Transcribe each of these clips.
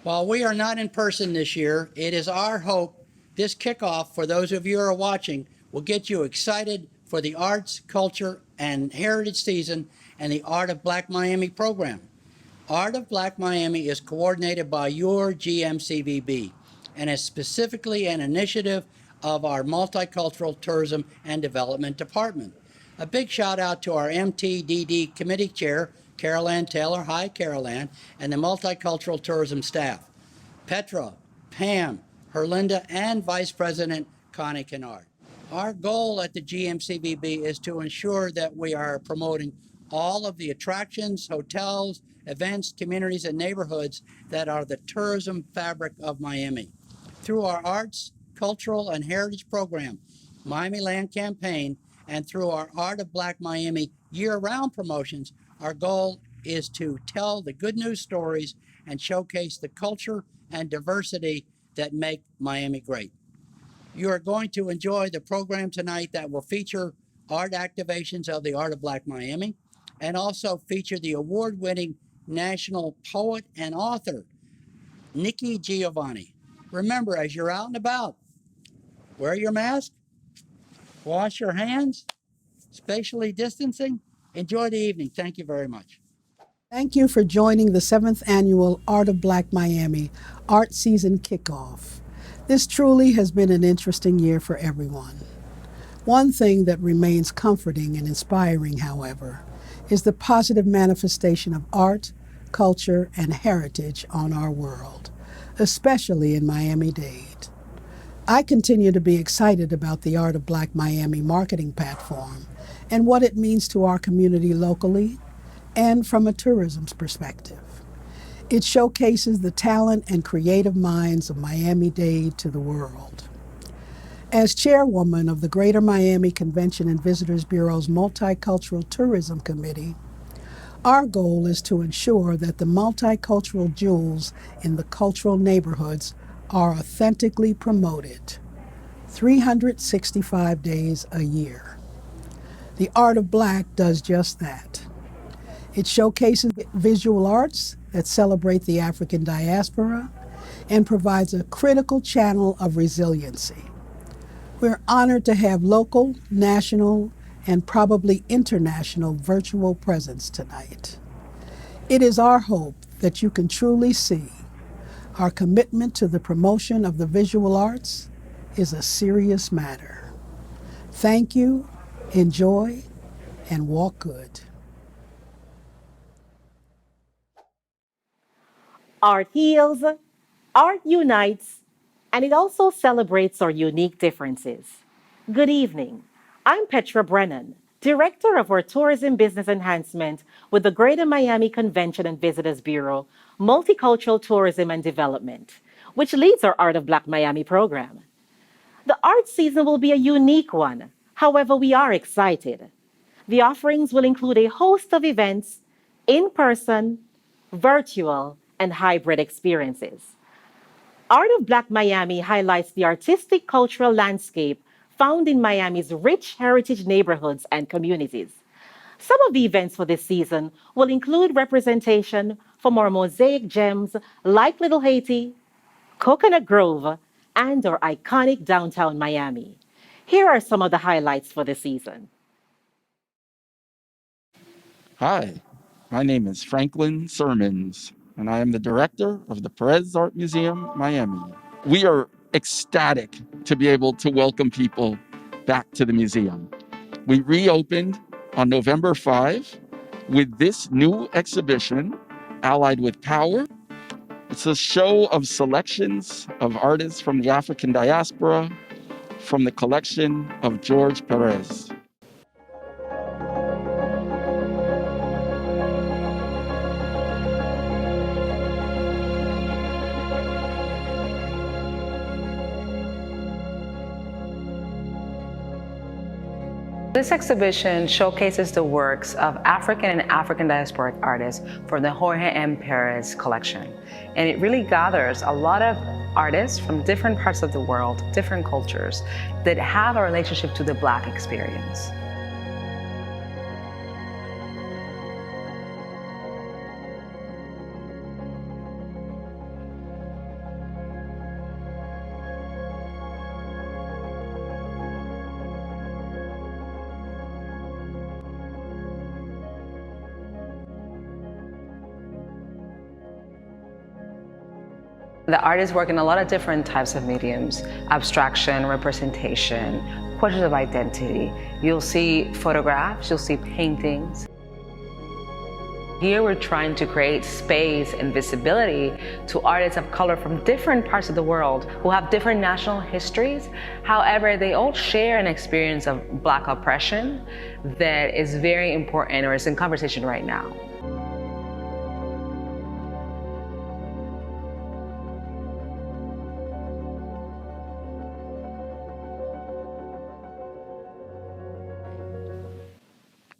While we are not in person this year, it is our hope this kickoff, for those of you who are watching, will get you excited for the Arts, Culture, and Heritage Season and the Art of Black Miami program. Art of Black Miami is coordinated by your GMCVB and is specifically an initiative of our Multicultural Tourism and Development Department. A big shout out to our MTDD Committee Chair, Carol Ann Taylor, hi Carol Ann, and the Multicultural Tourism staff, Petra, Pam, Herlinda, and Vice President Connie Kennard. Our goal at the GMCVB is to ensure that we are promoting all of the attractions, hotels, events, communities, and neighborhoods that are the tourism fabric of Miami. Through our arts, cultural, and heritage program, Miami Land Campaign, and through our Art of Black Miami year-round promotions, our goal is to tell the good news stories and showcase the culture and diversity that make Miami great. You are going to enjoy the program tonight that will feature art activations of the Art of Black Miami and also feature the award-winning national poet and author, Nikki Giovanni. Remember, as you're out and about, wear your mask, wash your hands, spatially distancing. Enjoy the evening. Thank you very much. Thank you for joining the 7th Annual Art of Black Miami Art Season Kickoff. This truly has been an interesting year for everyone. One thing that remains comforting and inspiring, however, is the positive manifestation of art, culture, and heritage on our world, especially in Miami-Dade. I continue to be excited about the Art of Black Miami marketing platform and what it means to our community locally and from a tourism perspective. It showcases the talent and creative minds of Miami-Dade to the world. As chairwoman of the Greater Miami Convention and Visitors Bureau's Multicultural Tourism Committee, our goal is to ensure that the multicultural jewels in the cultural neighborhoods are authentically promoted 365 days a year. The Art of Black does just that. It showcases visual arts that celebrate the African diaspora and provides a critical channel of resiliency. We're honored to have local, national, and probably international virtual presence tonight. It is our hope that you can truly see our commitment to the promotion of the visual arts is a serious matter. Thank you, enjoy, and walk good. Art heals, art unites, and it also celebrates our unique differences. Good evening. I'm Petra Brennan, Director of our Tourism Business Enhancement with the Greater Miami Convention and Visitors Bureau, Multicultural Tourism and Development, which leads our Art of Black Miami program. The art season will be a unique one. However, we are excited. The offerings will include a host of events, in-person, virtual, and hybrid experiences. Art of Black Miami highlights the artistic cultural landscape found in Miami's rich heritage neighborhoods and communities. Some of the events for this season will include representation from our mosaic gems like Little Haiti, Coconut Grove, and our iconic downtown Miami. Here are some of the highlights for the season. Hi, my name is Franklin Sermons, and I am the director of the Perez Art Museum, Miami. We are ecstatic to be able to welcome people back to the museum. We reopened on November 5 with this new exhibition, Allied with Power. It's a show of selections of artists from the African diaspora from the collection of George Perez. This exhibition showcases the works of African and African diasporic artists from the Jorge M. Perez collection. And it really gathers a lot of artists from different parts of the world, different cultures, that have a relationship to the Black experience. The artists work in a lot of different types of mediums: abstraction, representation, questions of identity. You'll see photographs, you'll see paintings. Here we're trying to create space and visibility to artists of color from different parts of the world who have different national histories. However, they all share an experience of Black oppression that is very important, or is in conversation right now.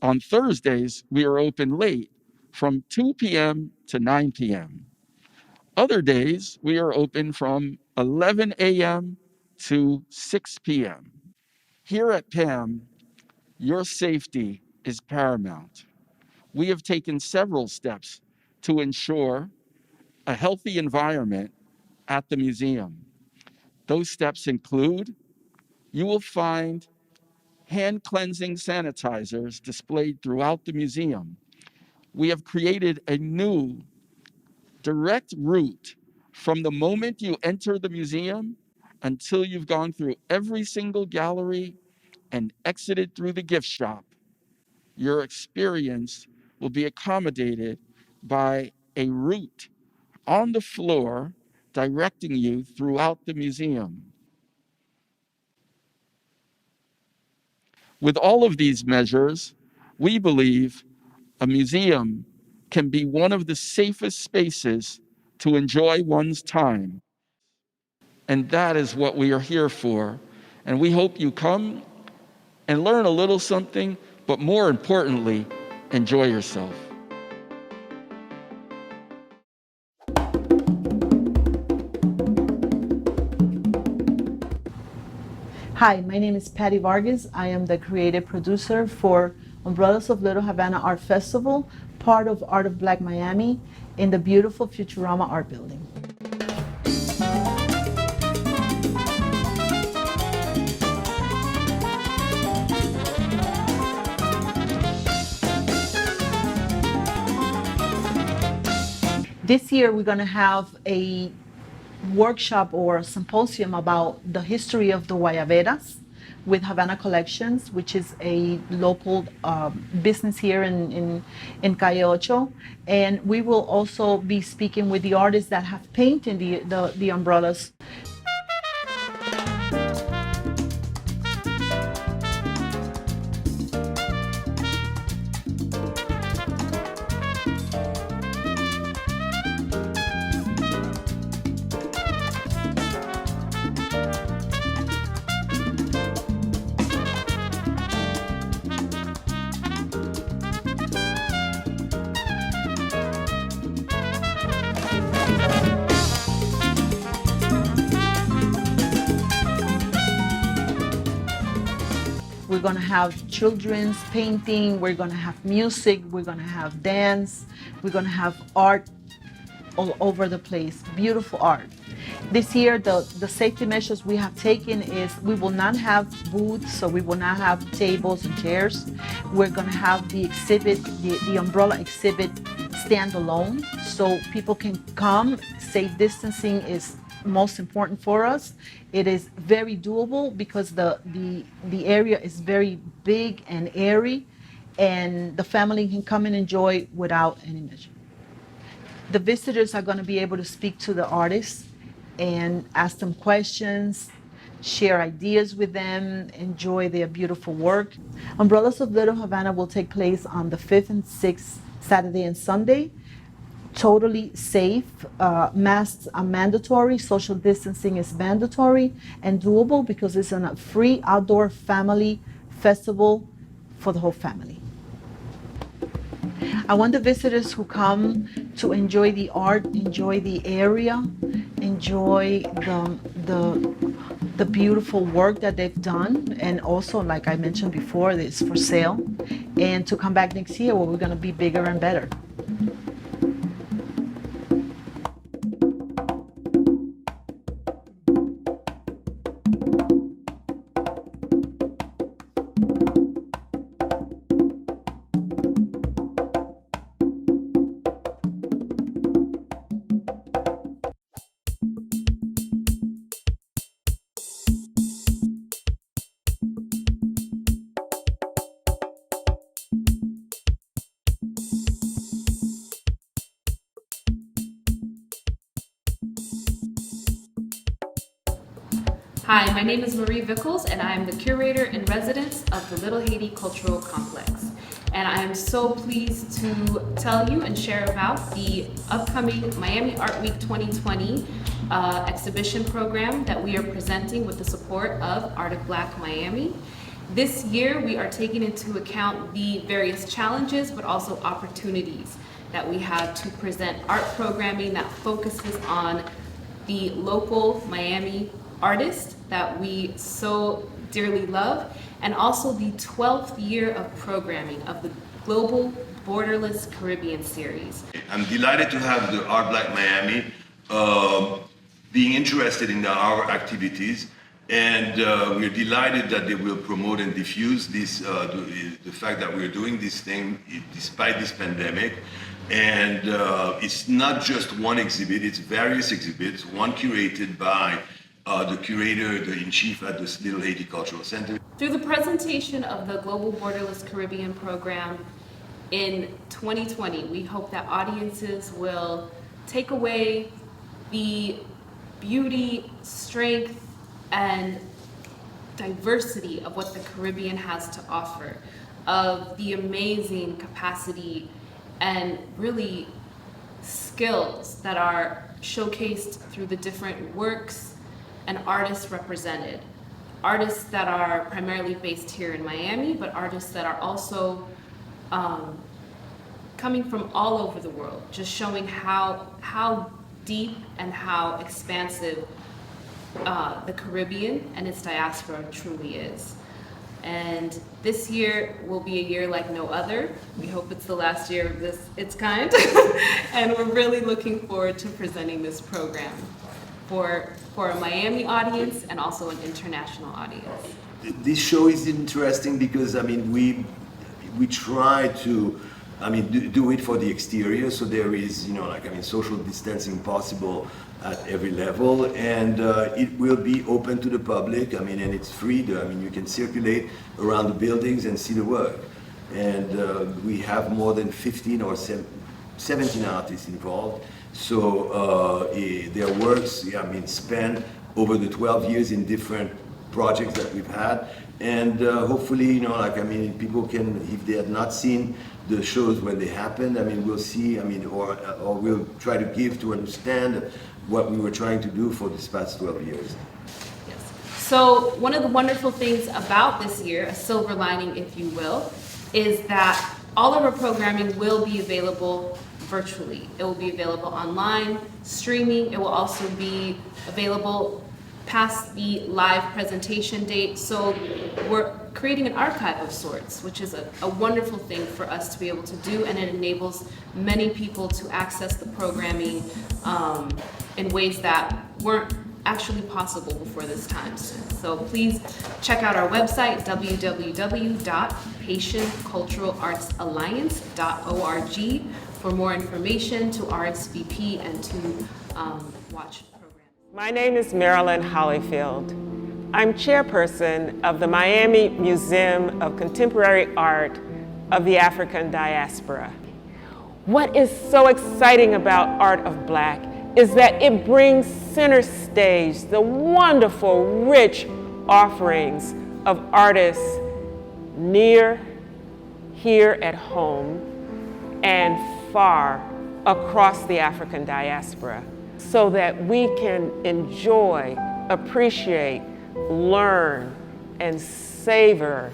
On Thursdays, we are open late from 2 p.m. to 9 p.m. Other days, we are open from 11 a.m. to 6 p.m. Here at PAM, your safety is paramount. We have taken several steps to ensure a healthy environment at the museum. Those steps include, you will find hand cleansing sanitizers displayed throughout the museum. We have created a new direct route from the moment you enter the museum until you've gone through every single gallery and exited through the gift shop. Your experience will be accommodated by a route on the floor directing you throughout the museum. With all of these measures, we believe a museum can be one of the safest spaces to enjoy one's time. And that is what we are here for. And we hope you come and learn a little something, but more importantly, enjoy yourself. Hi, my name is Patty Vargas. I am the creative producer for Umbrellas of Little Havana Art Festival, part of Art of Black Miami, in the beautiful Futurama Art Building. This year we're going to have a workshop or a symposium about the history of the Guayaberas with Havana Collections, which is a local business here in Calle Ocho. And we will also be speaking with the artists that have painted the umbrellas. We're going to have children's painting, we're going to have music, we're going to have dance, we're going to have art all over the place, beautiful art. This year, the safety measures we have taken is we will not have booths, so we will not have tables and chairs. We're going to have the exhibit, the umbrella exhibit standalone, so people can come. Safe distancing is most important for us. It is very doable because the area is very big and airy, and the family can come and enjoy without any measure. The visitors are going to be able to speak to the artists and ask them questions, share ideas with them, enjoy their beautiful work. Umbrellas of Little Havana will take place on the 5th and 6th, Saturday and Sunday. Totally safe. Masks are mandatory, social distancing is mandatory and doable because it's a free outdoor family festival for the whole family. I want the visitors who come to enjoy the art, enjoy the area, enjoy the beautiful work that they've done, and also, like I mentioned before, it's for sale, and to come back next year where we're going to be bigger and better. Hi, my name is Marie Vickles, and I am the curator in residence of the Little Haiti Cultural Complex. And I am so pleased to tell you and share about the upcoming Miami Art Week 2020 exhibition program that we are presenting with the support of Art of Black Miami. This year, we are taking into account the various challenges, but also opportunities that we have to present art programming that focuses on the local Miami artists that we so dearly love, and also the 12th year of programming of the Global Borderless Caribbean series. I'm delighted to have the Art Black Miami being interested in our activities, and we're delighted that they will promote and diffuse this, the fact that we're doing this thing despite this pandemic. And it's not just one exhibit, it's various exhibits, one curated by the curator, the in-chief at the Little Haiti Cultural Center. Through the presentation of the Global Borderless Caribbean program in 2020, we hope that audiences will take away the beauty, strength, and diversity of what the Caribbean has to offer, of the amazing capacity and really skills that are showcased through the different works and artists represented. Artists that are primarily based here in Miami, but artists that are also coming from all over the world, just showing how deep and how expansive the Caribbean and its diaspora truly is. And this year will be a year like no other. We hope it's the last year of its kind. And we're really looking forward to presenting this program for a Miami audience and also an international audience. This show is interesting because, I mean, we try to, I mean, do it for the exterior, so there is, social distancing possible at every level, and it will be open to the public, and it's free. You can circulate around the buildings and see the work. And we have more than 15 or 17 artists involved. So their works, span over the 12 years in different projects that we've had. And hopefully, people can, if they have not seen the shows when they happened, we'll see, or we'll try to give to understand what we were trying to do for this past 12 years. Yes. So one of the wonderful things about this year, a silver lining, if you will, is that all of our programming will be available virtually. It will be available online, streaming. It will also be available past the live presentation date. So we're creating an archive of sorts, which is a wonderful thing for us to be able to do, and it enables many people to access the programming in ways that weren't actually possible before this time. So please check out our website, www.haitianculturalartsalliance.org, for more information, to RSVP, and to watch programs. My name is Marilyn Hollyfield. I'm chairperson of the Miami Museum of Contemporary Art of the African Diaspora. What is so exciting about Art of Black is that it brings center stage the wonderful, rich offerings of artists near, here at home, and far across the African diaspora, so that we can enjoy, appreciate, learn, and savor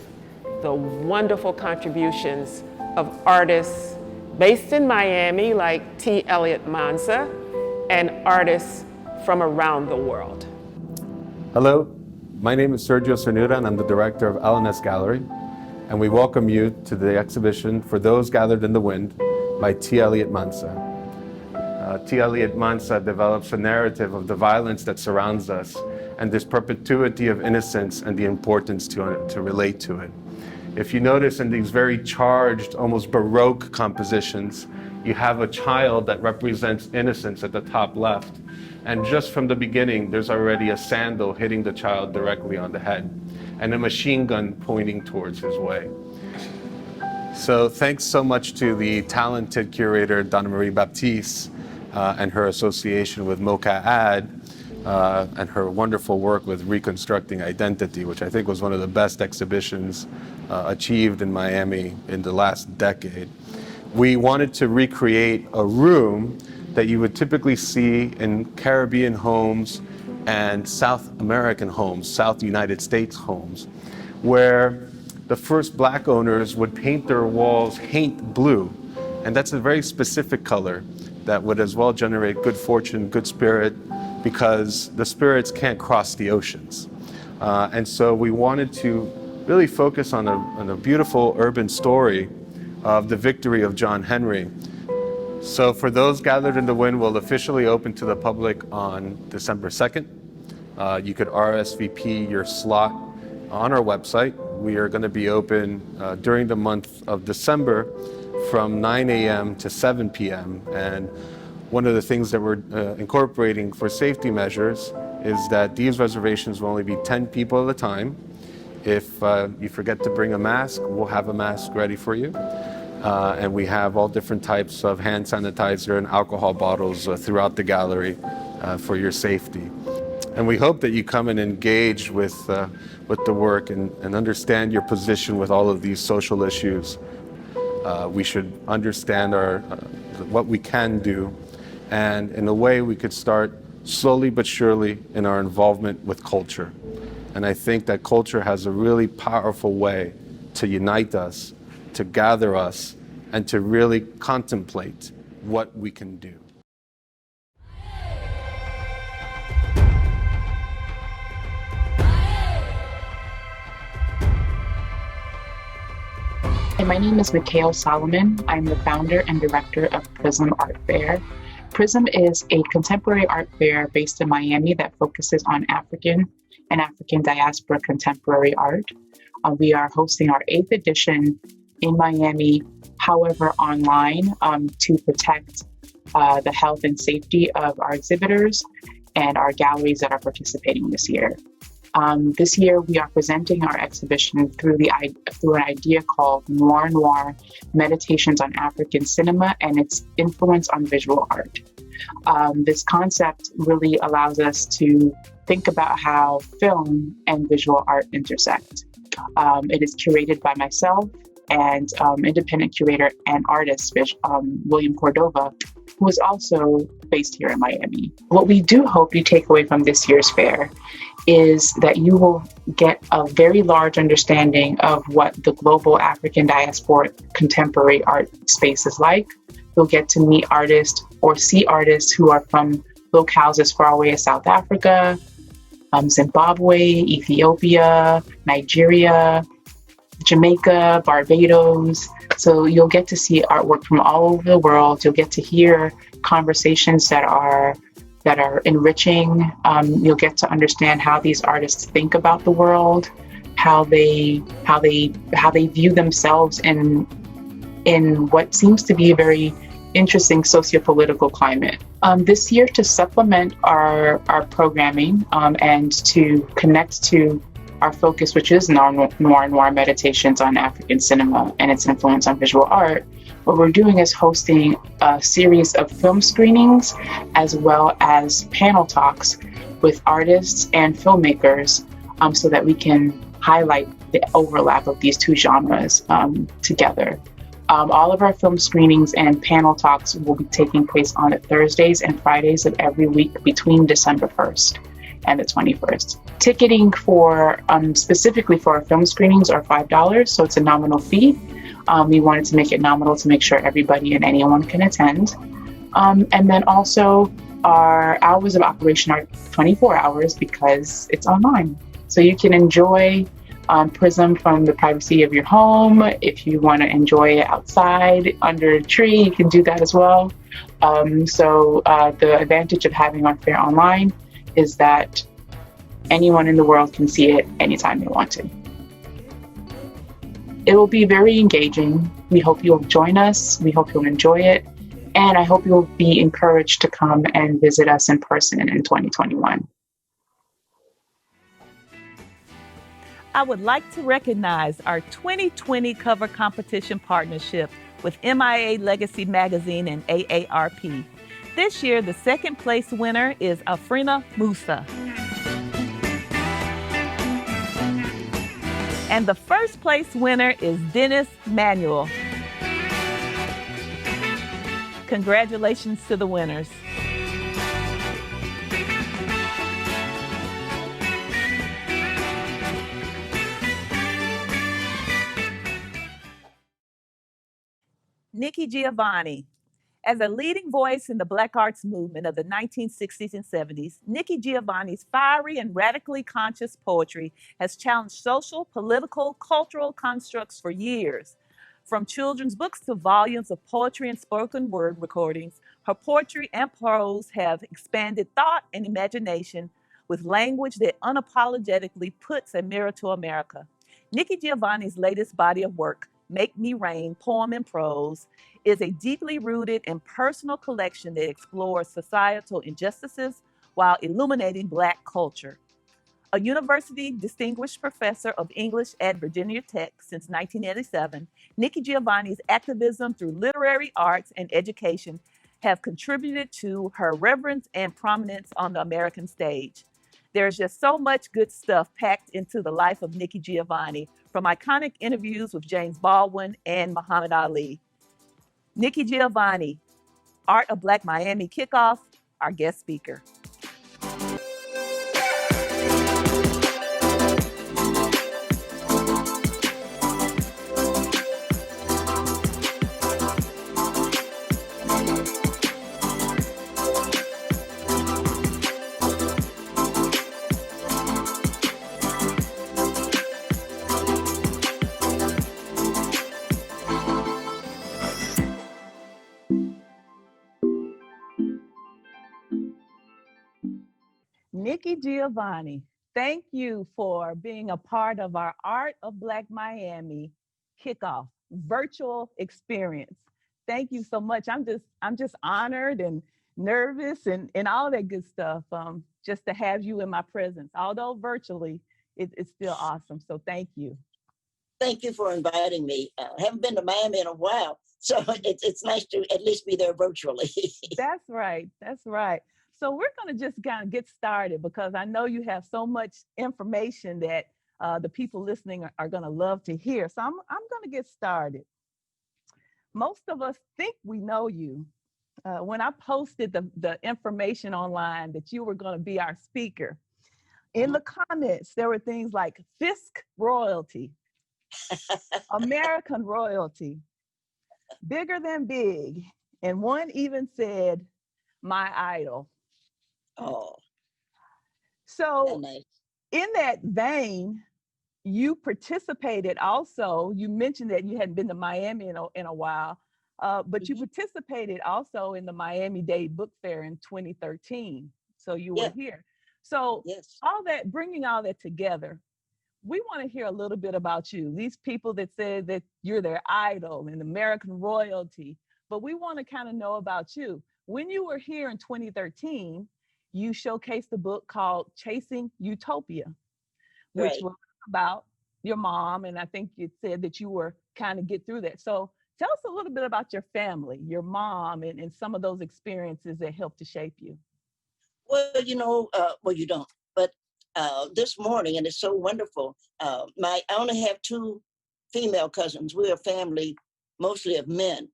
the wonderful contributions of artists based in Miami, like T. Elliott Manza, and artists from around the world. Hello, my name is Sergio Cernuda, and I'm the director of LNS Gallery, and we welcome you to the exhibition For Those Gathered in the Wind by T. Elliott Manza. T. Elliott Manza develops a narrative of the violence that surrounds us and this perpetuity of innocence and the importance to relate to it. If you notice in these very charged, almost Baroque compositions, you have a child that represents innocence at the top left. And just from the beginning, there's already a sandal hitting the child directly on the head and a machine gun pointing towards his way. So thanks so much to the talented curator, Donna Marie Baptiste, and her association with MoCA Ad, and her wonderful work with reconstructing identity, which I think was one of the best exhibitions achieved in Miami in the last decade. We wanted to recreate a room that you would typically see in Caribbean homes and South American homes, South United States homes, where the first black owners would paint their walls haint blue. And that's a very specific color that would as well generate good fortune, good spirit, because the spirits can't cross the oceans. And so we wanted to really focus on a beautiful urban story of the victory of John Henry. So for those gathered in the wind, we'll officially open to the public on December 2nd. You could RSVP your slot on our website. We are going to be open during the month of December from 9 a.m. to 7 p.m. And one of the things that we're incorporating for safety measures is that these reservations will only be 10 people at a time. If you forget to bring a mask, we'll have a mask ready for you. And we have all different types of hand sanitizer and alcohol bottles throughout the gallery for your safety. And we hope that you come and engage with the work and understand your position with all of these social issues. We should understand what we can do, and in a way we could start slowly but surely in our involvement with culture. And I think that culture has a really powerful way to unite us, to gather us, and to really contemplate what we can do. My name is Mikhail Solomon. I'm the founder and director of Prism Art Fair. Prism is a contemporary art fair based in Miami that focuses on African and African diaspora contemporary art. We are hosting our 8th edition in Miami, however, online to protect the health and safety of our exhibitors and our galleries that are participating this year. This year, we are presenting our exhibition through an idea called Noir Meditations on African Cinema and its Influence on Visual Art. This concept really allows us to think about how film and visual art intersect. It is curated by myself and independent curator and artist William Cordova, who is also based here in Miami. What we do hope you take away from this year's fair is that you will get a very large understanding of what the global African diaspora contemporary art space is like. You'll get to meet artists or see artists who are from locales as far away as South Africa, Zimbabwe, Ethiopia, Nigeria, Jamaica, Barbados. So you'll get to see artwork from all over the world. You'll get to hear conversations that are enriching. You'll get to understand how these artists think about the world, how they view themselves in what seems to be a very interesting socio-political climate. This year, to supplement our programming and to connect to our focus, which is Noir Meditations on African Cinema and its Influence on Visual Art, what we're doing is hosting a series of film screenings as well as panel talks with artists and filmmakers so that we can highlight the overlap of these two genres together. All of our film screenings and panel talks will be taking place on the Thursdays and Fridays of every week between December 1st and the 21st. Ticketing for specifically for our film screenings are $5, so it's a nominal fee. We wanted to make it nominal to make sure everybody and anyone can attend. And then also our hours of operation are 24 hours because it's online. So you can enjoy Prism from the privacy of your home. If you want to enjoy it outside under a tree, you can do that as well. So the advantage of having our fair online is that anyone in the world can see it anytime they want to. It will be very engaging. We hope you'll join us. We hope you'll enjoy it. And I hope you'll be encouraged to come and visit us in person in 2021. I would like to recognize our 2020 cover competition partnership with MIA Legacy Magazine and AARP. This year, the second place winner is Afrina Musa. And the first place winner is Dennis Manuel. Congratulations to the winners. Nikki Giovanni. As a leading voice in the Black arts movement of the 1960s and 70s, Nikki Giovanni's fiery and radically conscious poetry has challenged social, political, cultural constructs for years. From children's books to volumes of poetry and spoken word recordings, her poetry and prose have expanded thought and imagination with language that unapologetically puts a mirror to America. Nikki Giovanni's latest body of work, Make Me Rain, Poem and Prose, is a deeply rooted and personal collection that explores societal injustices while illuminating Black culture. A university distinguished professor of English at Virginia Tech since 1987, Nikki Giovanni's activism through literary arts and education have contributed to her reverence and prominence on the American stage. There's just so much good stuff packed into the life of Nikki Giovanni, from iconic interviews with James Baldwin and Muhammad Ali. Nikki Giovanni, Art of Black Miami Kickoff, our guest speaker. Nikki Giovanni, thank you for being a part of our Art of Black Miami Kickoff virtual experience. Thank you so much. I'm just honored and nervous and all that good stuff just to have you in my presence. Although virtually, it's still awesome. So thank you. Thank you for inviting me. I haven't been to Miami in a while, so it's nice to at least be there virtually. That's right. That's right. So we're going to just kind of get started because I know you have so much information that the people listening are going to love to hear. So I'm going to get started. Most of us think we know you. When I posted the information online that you were going to be our speaker, in the comments, there were things like Fisk royalty, American royalty, bigger than big. And one even said, my idol. Oh. So nice. In that vein, you participated also, you mentioned that you hadn't been to Miami in a while, but you participated also in the Miami-Dade Book Fair in 2013. So you were here. So bringing all that together, we want to hear a little bit about you. These people that said that you're their idol and American royalty, but we want to kind of know about you. When you were here in 2013, you showcased a book called Chasing Utopia, which was about your mom. And I think you said that you were kind of get through that. So tell us a little bit about your family, your mom, and some of those experiences that helped to shape you. Well, well, you don't, but this morning, and it's so wonderful, I only have two female cousins. We're a family mostly of men.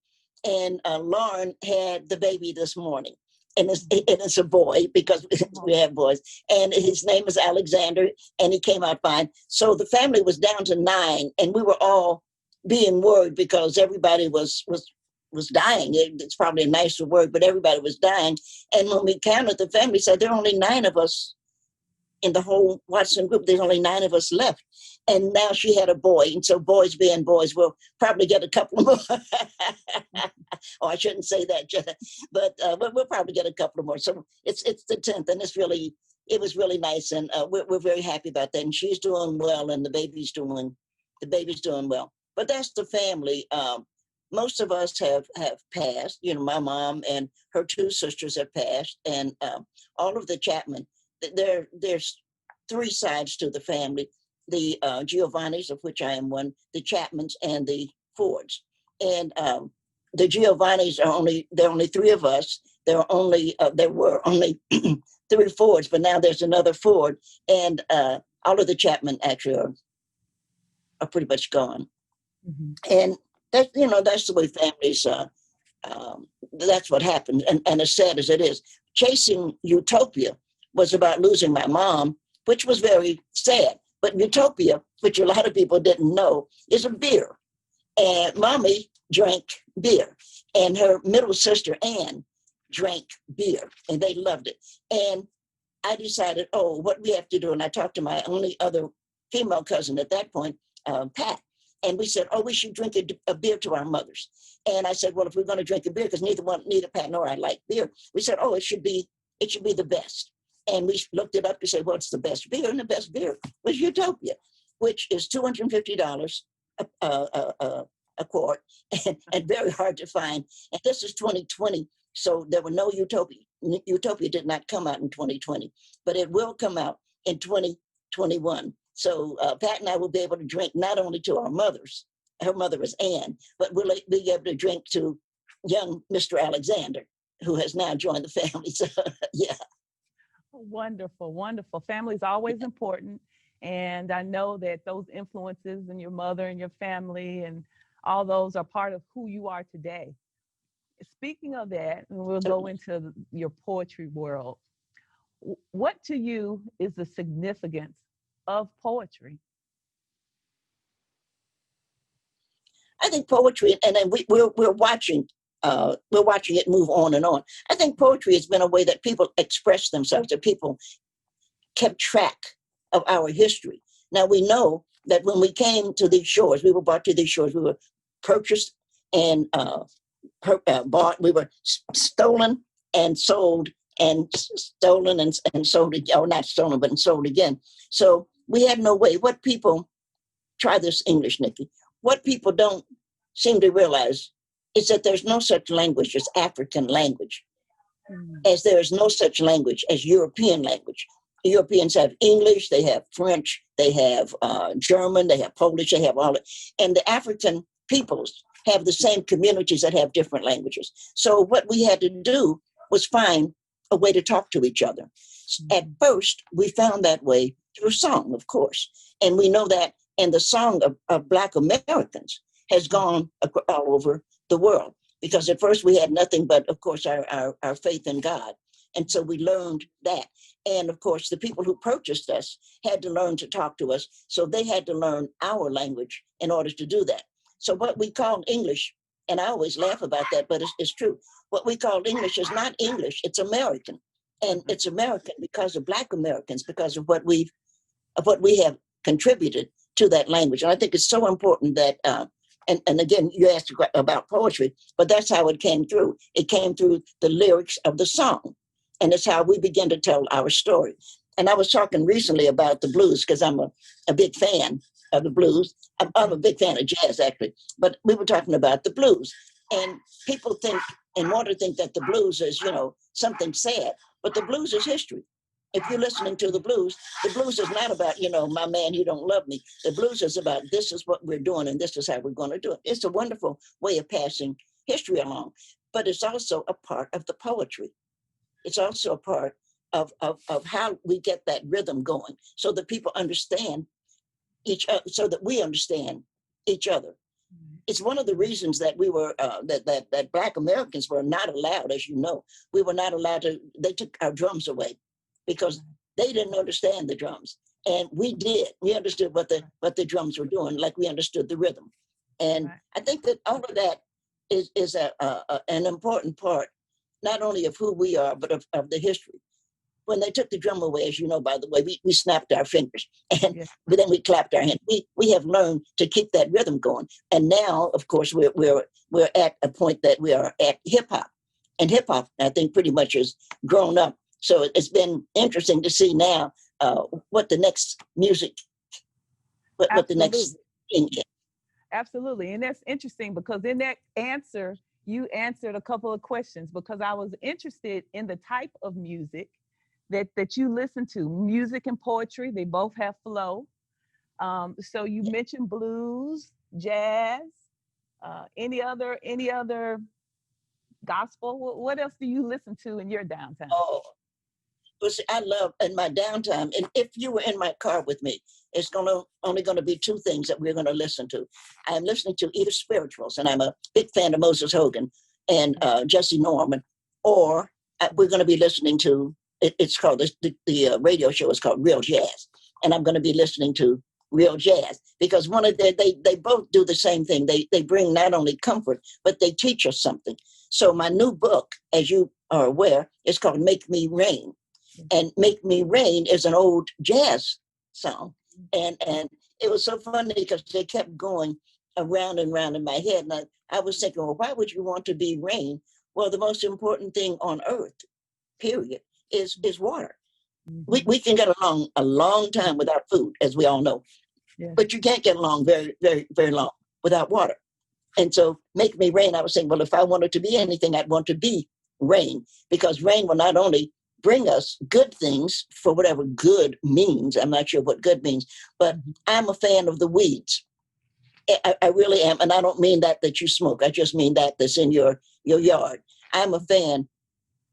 And Lauren had the baby this morning. And it's a boy because we have boys. And his name is Alexander, and he came out fine. So the family was down to 9, and we were all being worried because everybody was dying. It's probably a nicer word, but everybody was dying. And when we counted, the family said there are only 9 of us in the whole Watson group. There's only 9 of us left. And now she had a boy. And so boys being boys, we'll probably get a couple more. Oh, I shouldn't say that, but we'll probably get a couple more. So it's the 10th, and it was really nice. And we're very happy about that. And she's doing well, and the baby's doing well. But that's the family. Most of us have passed. My mom and her 2 sisters have passed, and all of the Chapman. There's 3 sides to the family: the Giovannis, of which I am one, the Chapmans, and the Fords. And the Giovannis there are only 3 of us. there were only 3 Fords, but now there's another Ford, and all of the Chapman actually are pretty much gone. And that's the way families. That's what happened, and as sad as it is, chasing utopia was about losing my mom, which was very sad. But utopia, which a lot of people didn't know, is a beer. And mommy drank beer, and her middle sister Ann drank beer, and they loved it. And I decided, oh, what we have to do, and I talked to my only other female cousin at that point, Pat, and we said, oh, we should drink a beer to our mothers. And I said, well, if we're going to drink a beer, because neither Pat nor I like beer, we said, oh, it should be the best. And we looked it up to say, what's the best beer? And the best beer was Utopia, which is $250 a quart, and very hard to find. And this is 2020, so there were no Utopia. Utopia did not come out in 2020, but it will come out in 2021. So Pat and I will be able to drink not only to our mothers, her mother is Ann, but we'll be able to drink to young Mr. Alexander, who has now joined the family. So, yeah. Wonderful, wonderful. Family is always important. And I know that those influences in your mother and your family and all those are part of who you are today. Speaking of that, we'll go into your poetry world. What to you is the significance of poetry? I think poetry, and then we're watching it move on and on. I think poetry has been a way that people express themselves, that people kept track of our history. Now we know that when we came to these shores, we were brought to these shores, we were purchased and bought, we were stolen and sold and stolen and sold, or not stolen, but sold again. So we had no way. What people, try this English, Nikki, what people don't seem to realize is that there's no such language as African language, as there is no such language as European language. Europeans have English, they have French, they have German, they have Polish, they have all that. And the African peoples have the same communities that have different languages. So what we had to do was find a way to talk to each other. At first, we found that way through song, of course. And we know that, and the song of Black Americans has gone all over the world. Because at first we had nothing but, of course, our faith in God. And so we learned that. And of course, the people who purchased us had to learn to talk to us. So they had to learn our language in order to do that. So what we call English, and I always laugh about that, but it's true. What we call English is not English, it's American. And it's American because of Black Americans, because of what we have contributed to that language. And I think it's so important that, and again, you asked about poetry, but that's how it came through. It came through the lyrics of the song. And it's how we begin to tell our story. And I was talking recently about the blues because I'm a big fan of the blues. I'm a big fan of jazz, actually. But we were talking about the blues. And people think and want to think that the blues is, something sad. But the blues is history. If you're listening to the blues is not about, my man, you don't love me. The blues is about this is what we're doing and this is how we're going to do it. It's a wonderful way of passing history along. But it's also a part of the poetry. It's also a part of how we get that rhythm going so that people understand each other, so that we understand each other. It's one of the reasons that we were, that Black Americans were not allowed, as you know, we were not allowed to, they took our drums away because they didn't understand the drums. And we did. We understood what the drums were doing, like we understood the rhythm. And I think that all of that is an important part, not only of who we are, but of the history. When they took the drum away, as you know, by the way, we snapped our fingers, but then we clapped our hands. We have learned to keep that rhythm going. And now, of course, we're at a point that we are at hip hop. And hip hop, I think, pretty much has grown up. So it's been interesting to see now what the next music, what the next thing is. Absolutely. And that's interesting because in that answer, you answered a couple of questions because I was interested in the type of music that you listen to. Music and poetry, they both have flow. So you mentioned blues, jazz, any other gospel? What else do you listen to in your downtime? Oh, but see, I love in my downtime, and if you were in my car with me, it's only gonna be two things that we're gonna listen to. I'm listening to either spirituals, and I'm a big fan of Moses Hogan and Jesse Norman, or we're gonna be listening to it's called the radio show is called Real Jazz, and I'm gonna be listening to Real Jazz because one of they both do the same thing. They bring not only comfort but they teach us something. So my new book, as you are aware, is called Make Me Rain. And Make Me Rain is an old jazz song. And it was so funny because they kept going around and around in my head. And I was thinking, well, why would you want to be rain? Well, the most important thing on earth, period, is water. We can get along a long time without food, as we all know. Yeah. But you can't get along very, very, very long without water. And so Make Me Rain, I was saying, well, if I wanted to be anything, I'd want to be rain, because rain will not only bring us good things for whatever good means. I'm not sure what good means, but I'm a fan of the weeds. I really am. And I don't mean that you smoke. I just mean that's in your yard. I'm a fan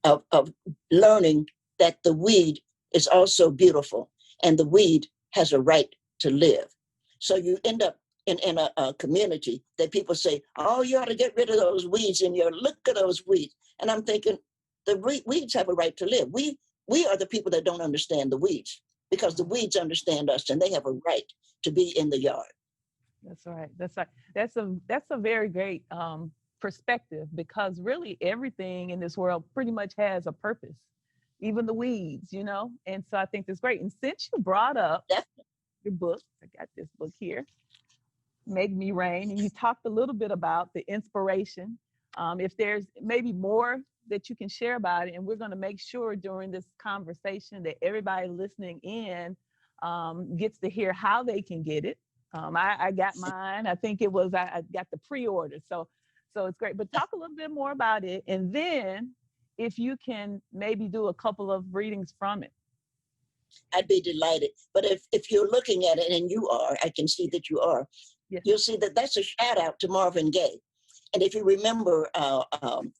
of learning that the weed is also beautiful and the weed has a right to live. So you end up in a community that people say, oh, you ought to get rid of those weeds in your, look at those weeds. And I'm thinking, the weeds have a right to live. We are the people that don't understand the weeds because the weeds understand us and they have a right to be in the yard. That's right. That's right. That's a very great perspective, because really everything in this world pretty much has a purpose, even the weeds, you know? And so I think that's great. And since you brought up your book, I got this book here, Make Me Rain, and you talked a little bit about the inspiration. If there's maybe more that you can share about it, and we're going to make sure during this conversation that everybody listening in gets to hear how they can get it. I got mine. I think it was I got the pre-order, so it's great. But talk a little bit more about it, and then if you can maybe do a couple of readings from it. I'd be delighted. But if you're looking at it, and you are, I can see that you are. Yes. You'll see that that's a shout out to Marvin Gaye. And if you remember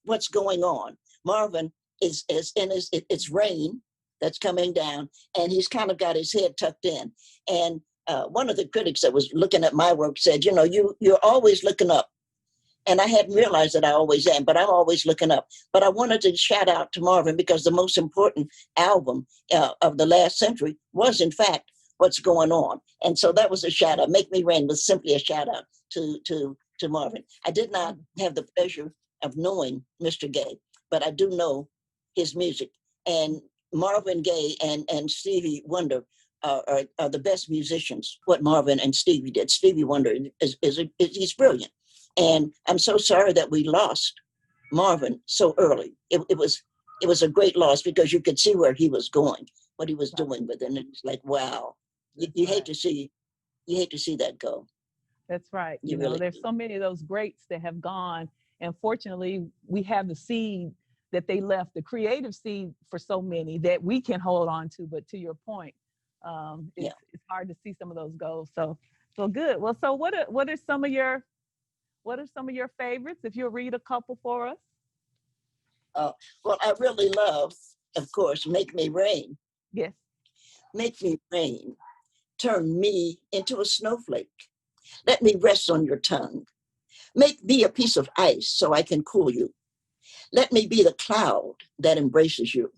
what's going on, Marvin is in it's rain that's coming down, and he's kind of got his head tucked in. And one of the critics that was looking at my work said, you know, you're always looking up. And I hadn't realized that I always am, but I'm always looking up. But I wanted to shout out to Marvin because the most important album of the last century was, in fact, What's Going On. And so that was a shout out. Make Me Rain was simply a shout out to Marvin. I did not have the pleasure of knowing Mr. Gaye, but I do know his music. And Marvin Gaye and Stevie Wonder are the best musicians. What Marvin and Stevie did. Stevie Wonder he's brilliant. And I'm so sorry that we lost Marvin so early. It was a great loss because you could see where he was going, what he was doing with it. And it's like, wow, you hate to see that go. That's right. You know, really there's so many of those greats that have gone. And fortunately, we have the seed that they left, the creative seed for so many that we can hold on to. But to your point, it's hard to see some of those go. So good. Well, so what are some of your favorites? If you'll read a couple for us. Well, I really love, of course, Make Me Rain. Yes. Make me rain. Turn me into a snowflake. Let me rest on your tongue. Make me a piece of ice so I can cool you. Let me be the cloud that embraces you,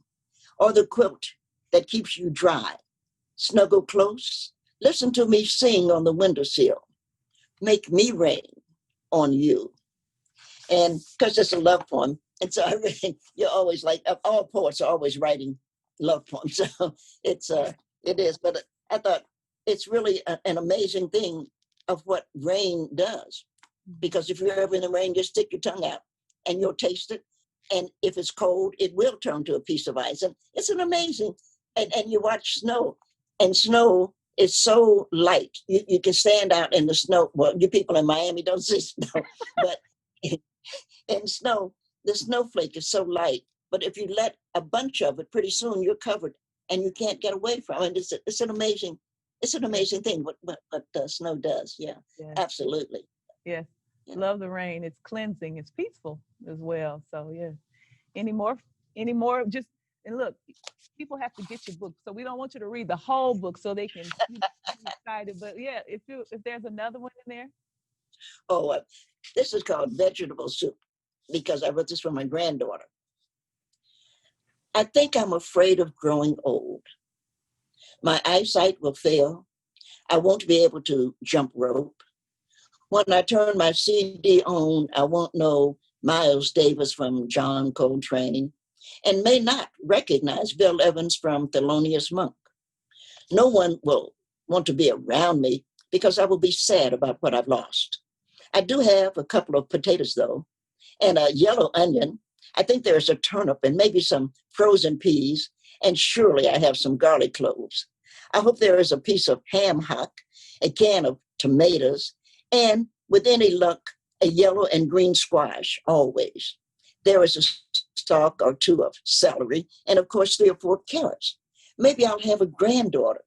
or the quilt that keeps you dry. Snuggle close. Listen to me sing on the windowsill. Make me rain on you. And because it's a love poem, and so you're always like, all poets are always writing love poems. So it is. But I thought it's really an amazing thing of what rain does. Because if you're ever in the rain, just stick your tongue out and you'll taste it. And if it's cold, it will turn to a piece of ice. And it's an amazing, and you watch snow, and snow is so light. You can stand out in the snow. Well, you people in Miami don't see snow, but in snow, the snowflake is so light. But if you let a bunch of it, pretty soon you're covered and you can't get away from it. It's an amazing thing what snow does. Yeah, absolutely. Yes. Love the rain. It's cleansing. It's peaceful as well. So yeah. Any more? Any more? Just and look, people have to get your book, so we don't want you to read the whole book so they can be excited. But yeah, if there's another one in there. Oh, this is called vegetable soup because I wrote this for my granddaughter. I think I'm afraid of growing old. My eyesight will fail. I won't be able to jump rope. When I turn my CD on, I won't know Miles Davis from John Coltrane and may not recognize Bill Evans from Thelonious Monk. No one will want to be around me because I will be sad about what I've lost. I do have a couple of potatoes, though, and a yellow onion. I think there's a turnip and maybe some frozen peas, and surely I have some garlic cloves. I hope there is a piece of ham hock, a can of tomatoes, and with any luck, a yellow and green squash, always. There is a stalk or two of celery, and of course, 3 or 4 carrots. Maybe I'll have a granddaughter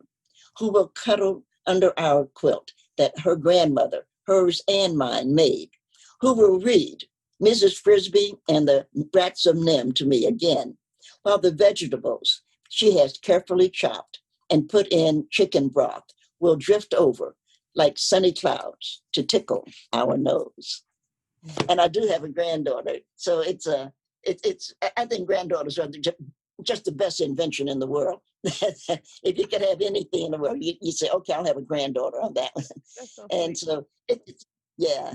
who will cuddle under our quilt that her grandmother, hers and mine, made, who will read Mrs. Frisbee and the Rats of Nim to me again, while the vegetables she has carefully chopped and put in chicken broth will drift over like sunny clouds to tickle our nose. And I do have a granddaughter, so I think granddaughters are just the best invention in the world. If you could have anything in the world, you say, okay, I'll have a granddaughter on that one. So and so, yeah,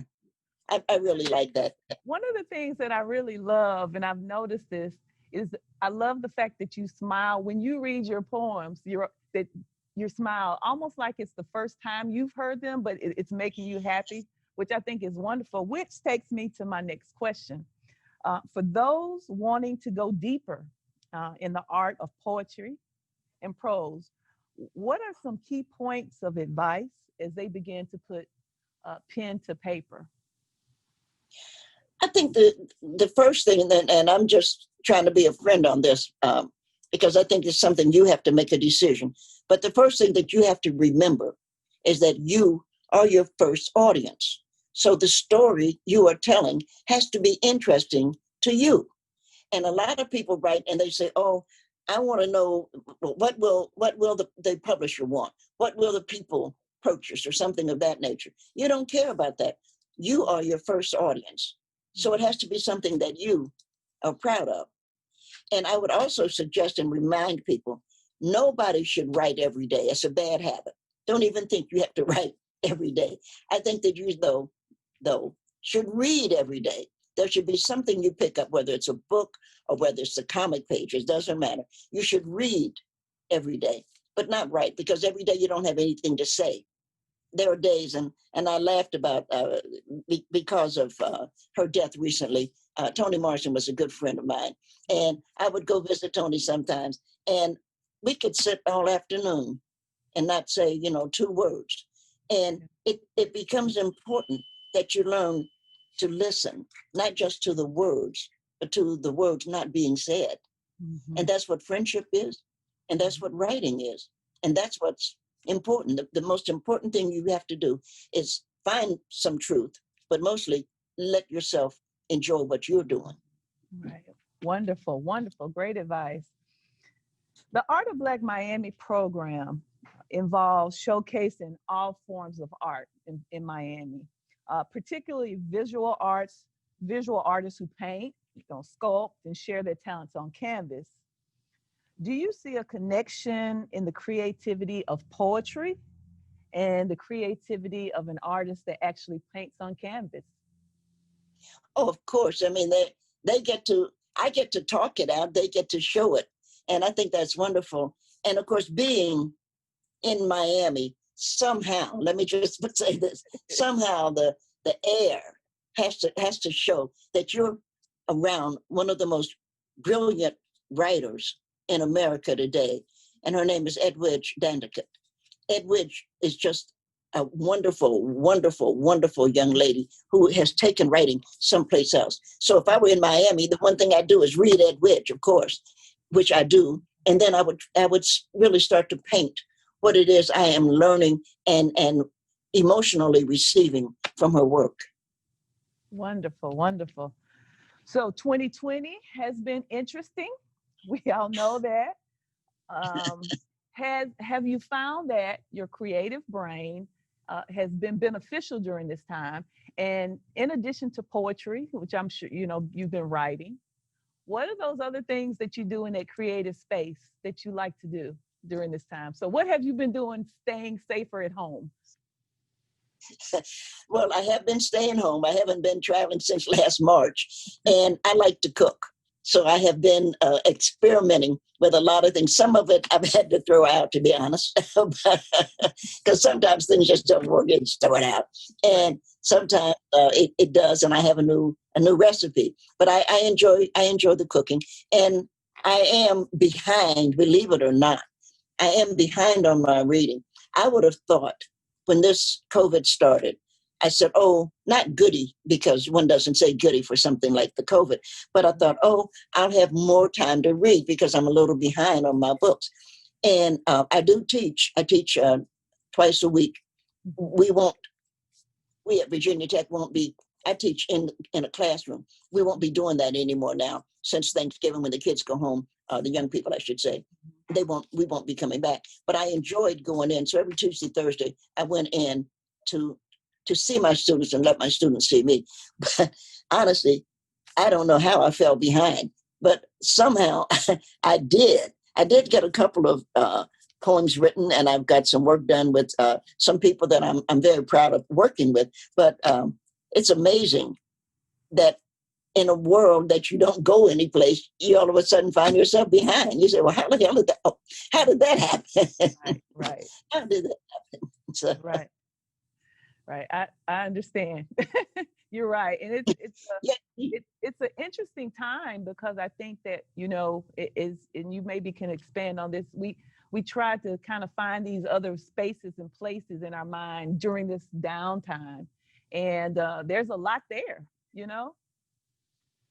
I really like that. One of the things that I really love, and I've noticed this, is I love the fact that you smile when you read your poems. You smile almost like it's the first time you've heard them, but it's making you happy, which I think is wonderful. Which takes me to my next question. For those wanting to go deeper in the art of poetry and prose, what are some key points of advice as they begin to put pen to paper? I think the first thing, and I'm just trying to be a friend on this, because I think it's something you have to make a decision. But the first thing that you have to remember is that you are your first audience. So the story you are telling has to be interesting to you. And a lot of people write and they say, oh, I want to know what will the publisher want? What will the people purchase or something of that nature? You don't care about that. You are your first audience. So it has to be something that you are proud of. And I would also suggest and remind people, nobody should write every day. It's a bad habit. Don't even think you have to write every day. I think that you, though, should read every day. There should be something you pick up, whether it's a book or whether it's the comic pages, doesn't matter. You should read every day, but not write, because every day you don't have anything to say. There are days, and I laughed about, because of her death recently, Toni Morrison was a good friend of mine. And I would go visit Toni sometimes, and we could sit all afternoon and not say, 2 words. And it becomes important that you learn to listen, not just to the words, but to the words not being said. Mm-hmm. And that's what friendship is. And that's what writing is. And that's what's important. The most important thing you have to do is find some truth, but mostly let yourself enjoy what you're doing. Right. Wonderful, wonderful. Great advice. The Art of Black Miami program involves showcasing all forms of art in Miami, particularly visual artists who paint, sculpt, and share their talents on canvas. Do you see a connection in the creativity of poetry and the creativity of an artist that actually paints on canvas? Oh, of course. I mean, I get to talk it out, they get to show it. And I think that's wonderful. And of course, being in Miami, somehow, let me just say this, somehow the air has to show that you're around one of the most brilliant writers in America today. And her name is Edwidge Danticat. Edwidge is just a wonderful, wonderful, wonderful young lady who has taken writing someplace else. So if I were in Miami, the one thing I do is read Edwidge, of course, which I do. And then I would really start to paint what it is I am learning and emotionally receiving from her work. Wonderful, wonderful. So 2020 has been interesting. We all know that. Have you found that your creative brain has been beneficial during this time? And in addition to poetry, which I'm sure you know you've been writing, what are those other things that you do in that creative space that you like to do during this time? So what have you been doing staying safer at home? Well, I have been staying home. I haven't been traveling since last March, and I like to cook. So I have been experimenting with a lot of things. Some of it I've had to throw out, to be honest, because sometimes things just don't work. You just throw it out, and sometimes it does. And I have a new recipe. But I enjoy the cooking, and I am behind. Believe it or not, I am behind on my reading. I would have thought when this COVID started, I said, oh, not goody, because one doesn't say goody for something like the COVID, but I thought, oh, I'll have more time to read because I'm a little behind on my books. And I do teach. I teach twice a week. We at Virginia Tech won't be, I teach in a classroom. We won't be doing that anymore now since Thanksgiving when the kids go home, the young people, I should say. We won't be coming back. But I enjoyed going in. So every Tuesday, Thursday, I went in to see my students and let my students see me. But honestly, I don't know how I fell behind, but somehow I did. I did get a couple of poems written, and I've got some work done with some people that I'm very proud of working with. But it's amazing that in a world that you don't go anyplace, you all of a sudden find yourself behind. You say, well, how the hell did that, how did that happen? Right. How did that happen? So, Right. Right. I understand. You're right. And yeah. It's an interesting time because I think that, you know, it is, and you maybe can expand on this. We try to kind of find these other spaces and places in our mind during this downtime. And there's a lot there, you know?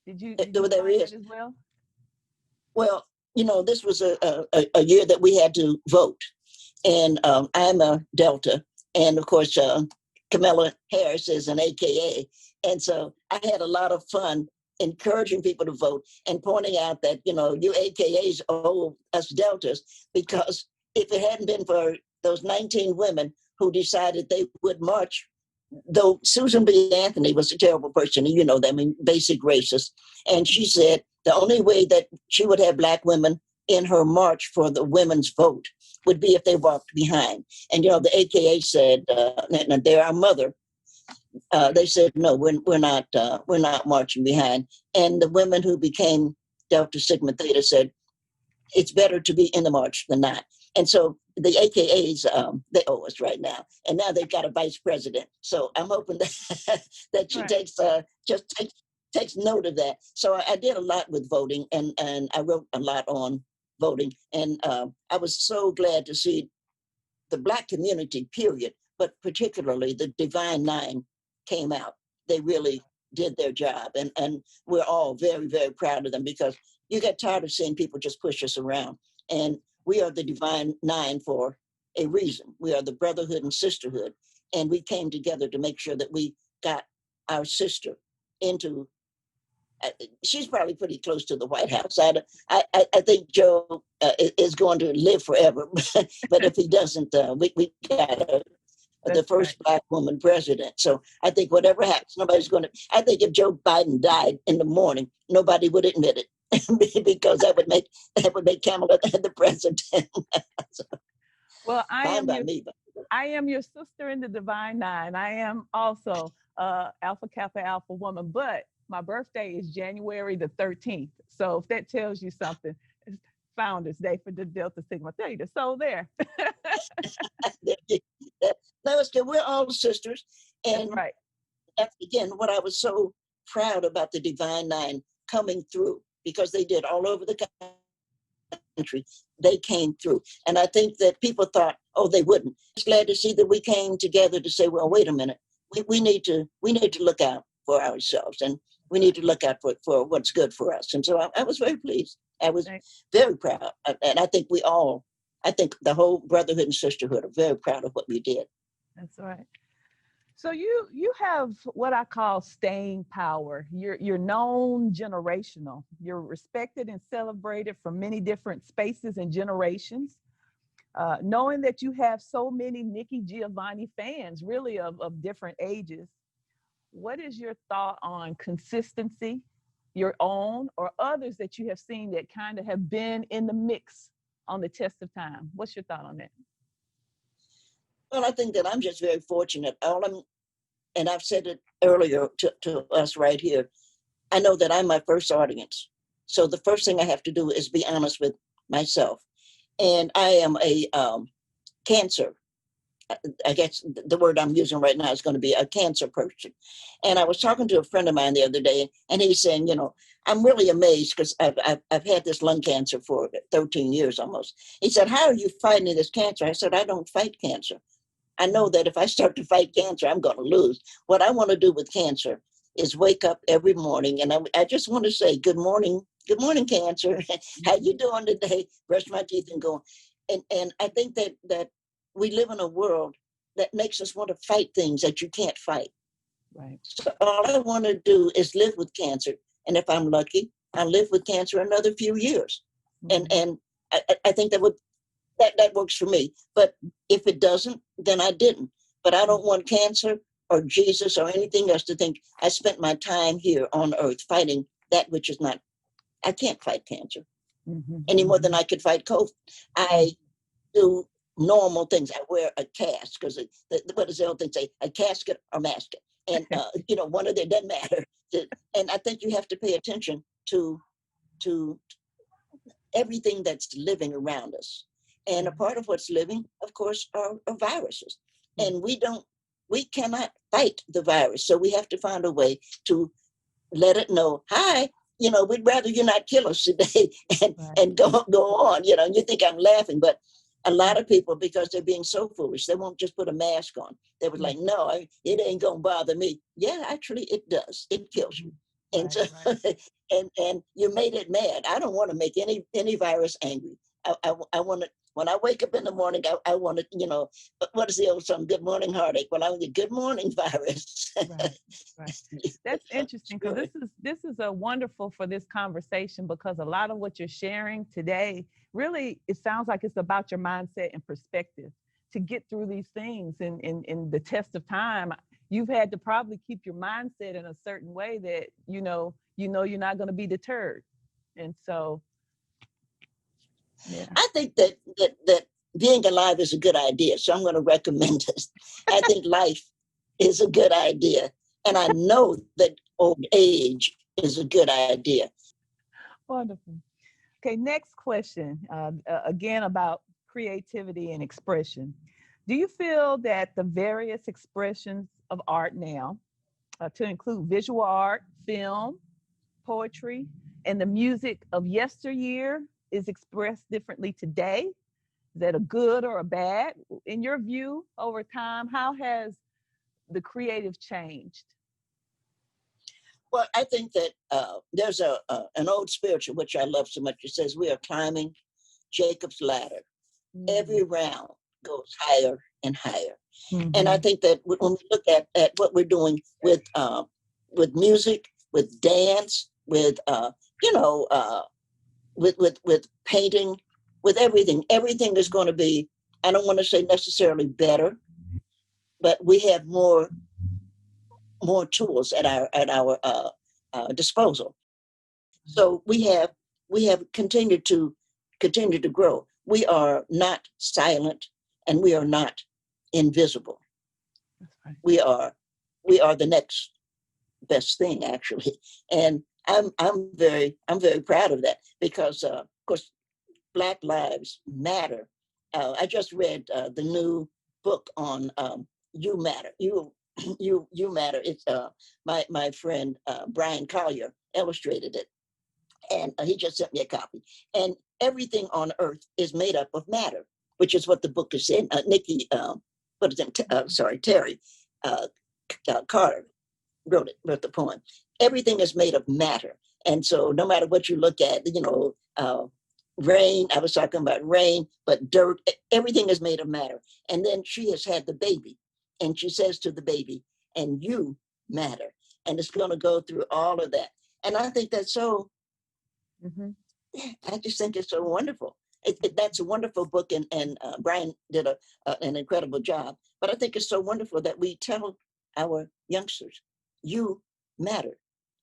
Did you there find is. that as well? Well, you know, this was a year that we had to vote. And I'm a Delta. And of course, Kamala Harris is an AKA. And so I had a lot of fun encouraging people to vote and pointing out that, you know, you AKAs owe us Deltas, because if it hadn't been for those 19 women who decided they would march, though Susan B. Anthony was a terrible person, and you know that, I mean, basic racist. And she said the only way that she would have Black women in her march for the women's vote would be if they walked behind. And, you know, the AKA said, and they're our mother, they said, no, we're not marching behind. And the women who became Delta Sigma Theta said, it's better to be in the march than not. And so the AKAs, they owe us right now. And now they've got a vice president. So I'm hoping that she takes note of that. So I did a lot with voting, and I wrote a lot on voting. And I was so glad to see the Black community, period, but particularly the Divine Nine came out. They really did their job. And we're all very, very proud of them, because you get tired of seeing people just push us around. And we are the Divine Nine for a reason. We are the brotherhood and sisterhood. And we came together to make sure that we got our sister into, she's probably pretty close to the White House. I think Joe is going to live forever. But if he doesn't, we got the first Black woman president. So I think whatever happens, nobody's going to, I think if Joe Biden died in the morning, nobody would admit it. Because that would make Kamala the president. So, Well, I am your sister in the Divine Nine. I am also Alpha Kappa Alpha woman, but my birthday is January the 13th. So if that tells you something, it's Founders Day for the Delta Sigma Theta. So there. No, it's good. We're all sisters. And that's, again, what I was so proud about the Divine Nine coming through, because they did all over the country. They came through. And I think that people thought, oh, they wouldn't. It's glad to see that we came together to say, well, wait a minute. We need to look out for ourselves, and we need to look out for what's good for us. And so I was very pleased. I was very proud. And I think the whole brotherhood and sisterhood are very proud of what we did. That's right. So you have what I call staying power. You're known generational. You're respected and celebrated from many different spaces and generations. Knowing that you have so many Nikki Giovanni fans, really of different ages, what is your thought on consistency, your own or others that you have seen that kind of have been in the mix on the test of time? What's your thought on that? Well, I think that I'm just very fortunate. And I've said it earlier to us right here. I know that I'm my first audience. So the first thing I have to do is be honest with myself. And I am a cancer. I guess the word I'm using right now is going to be a cancer person. And I was talking to a friend of mine the other day, and he's saying, I'm really amazed because I've had this lung cancer for 13 years almost. He said, how are you fighting this cancer? I said, I don't fight cancer. I know that if I start to fight cancer, I'm going to lose. What I want to do with cancer is wake up every morning, and I just want to say, good morning, cancer. How you doing today? Brush my teeth and go. And I think that we live in a world that makes us want to fight things that you can't fight. Right. So all I want to do is live with cancer. And if I'm lucky, I'll live with cancer another few years. Mm-hmm. And I think that works for me. But if it doesn't, then I didn't. But I don't want cancer or Jesus or anything else to think I spent my time here on earth fighting that which is not. I can't fight cancer any more than I could fight COVID. I do normal things. I wear a cast because what does the old thing say? A casket or masket. And, one of them doesn't matter. And I think you have to pay attention to everything that's living around us. And a part of what's living, of course, are viruses. And we cannot fight the virus. So we have to find a way to let it know, hi, we'd rather you not kill us today and go on, and you think I'm laughing, but a lot of people, because they're being so foolish, they won't just put a mask on. They were like, no, it ain't going to bother me. Yeah, actually it does. It kills you. And so, and you made it mad. I don't want to make any virus angry. I want to, when I wake up in the morning, I want to, what is the old song? Good morning, heartache. Well, I want the good morning virus. Right. That's interesting because this is a wonderful for this conversation because a lot of what you're sharing today, really, it sounds like it's about your mindset and perspective to get through these things in the test of time. You've had to probably keep your mindset in a certain way that, you're not going to be deterred. And so, yeah. I think that being alive is a good idea. So I'm going to recommend this. I think life is a good idea. And I know that old age is a good idea. Wonderful. Okay, next question. Again, about creativity and expression. Do you feel that the various expressions of art now, to include visual art, film, poetry, and the music of yesteryear is expressed differently today? Is that a good or a bad? In your view, over time, how has the creative changed? Well, I think that there's an old spiritual, which I love so much. It says, we are climbing Jacob's ladder. Every round goes higher and higher. And I think that when we look at what we're doing with music, with dance, with with painting, with everything is going to be, I don't want to say necessarily better, but we have more tools at our disposal. So we have continued to grow. We are not silent, and we are not invisible. Right. We are the next best thing, actually, and I'm very proud of that because of course Black Lives Matter. I just read the new book on You Matter. You Matter. It's my friend Brian Collier illustrated it, and he just sent me a copy. And everything on earth is made up of matter, which is what the book is in. Nikki, Terry Carter wrote the poem. Everything is made of matter, and so no matter what you look at, rain. I was talking about rain, but dirt. Everything is made of matter. And then she has had the baby, and she says to the baby, and you matter. And it's going to go through all of that. And I think that's so, I just think it's so wonderful. That's a wonderful book, and Brian did an incredible job. But I think it's so wonderful that we tell our youngsters, you matter.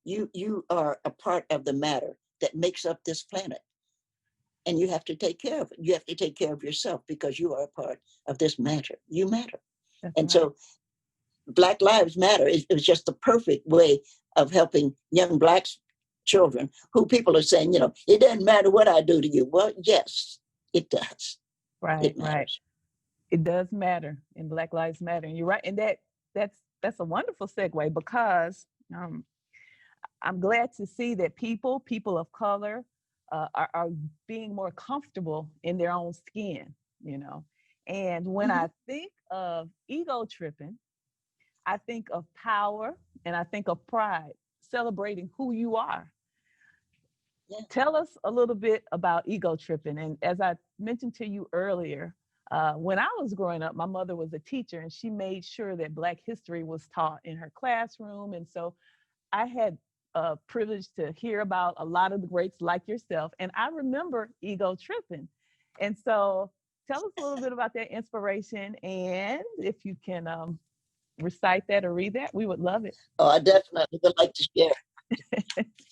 You are a part of the matter that makes up this planet. And you have to take care of it. You have to take care of yourself because you are a part of this matter. You matter. And so Black Lives Matter is just the perfect way of helping young Black children who people are saying, it doesn't matter what I do to you. Well, yes, it does. Right, It matters. It does matter, and Black Lives Matter. And you're right. And that's a wonderful segue because I'm glad to see that people of color are being more comfortable in their own skin, And when I think of ego tripping, I think of power and I think of pride, celebrating who you are. Yeah. Tell us a little bit about ego tripping. And as I mentioned to you earlier, when I was growing up, my mother was a teacher and she made sure that Black history was taught in her classroom. And so I had a privilege to hear about a lot of the greats like yourself. And I remember ego tripping. And so tell us a little bit about that inspiration. And if you can recite that or read that, we would love it. Oh, I definitely would like to share.